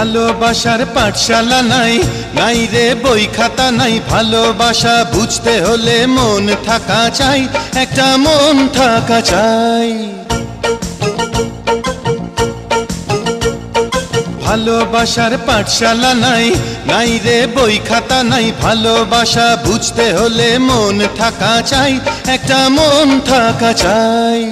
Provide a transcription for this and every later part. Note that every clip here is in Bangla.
ভালোবাসার পাঠশালা নাই, নাই রে বই খাতা নাই। ভালোবাসা বুঝতে হলে মন থাকা চাই, একটা মন থাকা চাই। ভালোবাসার পাঠশালা নাই, নাই রে বই খাতা নাই। ভালোবাসা বুঝতে হলে মন থাকা চাই, একটা মন থাকা চাই।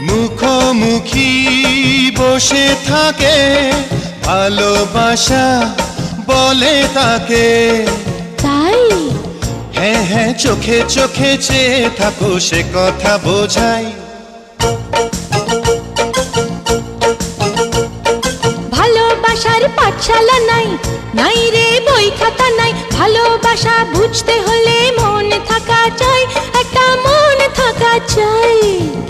মুখোমুখি বসে থাকে ভালোবাসা বলে তাকে। তাই হ্যাঁ হ্যাঁ চোখে চোখে চেয়ে থাকো, সে কথা বোঝাই। ভালোবাসার পাঠশালা নাই, নাই রে বই খাতা নাই। ভালোবাসা বুঝতে হলে মন থাকা চাই, একটা মন থাকা চাই।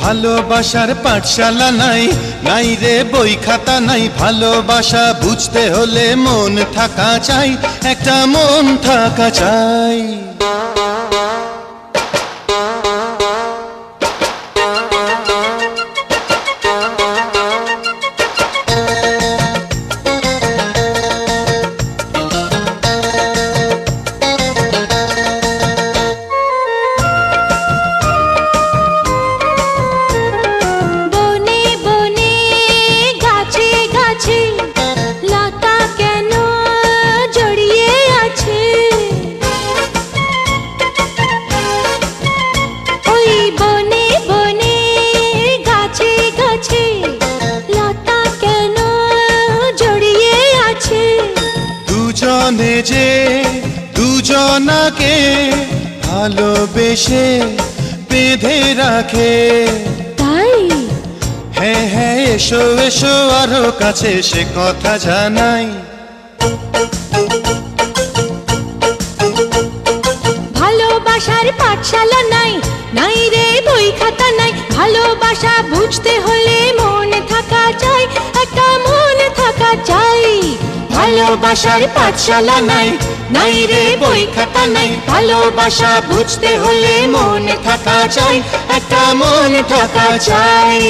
ভালোবাসার পাঠশালা নাই, নাই রে বই খাতা নাই। ভালোবাসা বুঝতে হলে মন থাকা চাই, একটা মন থাকা চাই। দুজনে যে দুজনাকে ভালোবেসে বেঁধে রাখে। তাই হ্যাঁ হ্যাঁ এসো এসো আরো কাছে, সে কথা জানাই। ভালোবাসার পাঠশালা নাই, নাই রে বই খাতা নাই। ভালোবাসা বুঝতে হলে মন থাকা চাই, একটা মন থাকা চাই। ভালোবাসার পাঠশালা নাই, নাই রে বই খাতা নাই। ভালোবাসা বুঝতে হলে মন থাকা চাই, একটা মন থাকা চাই।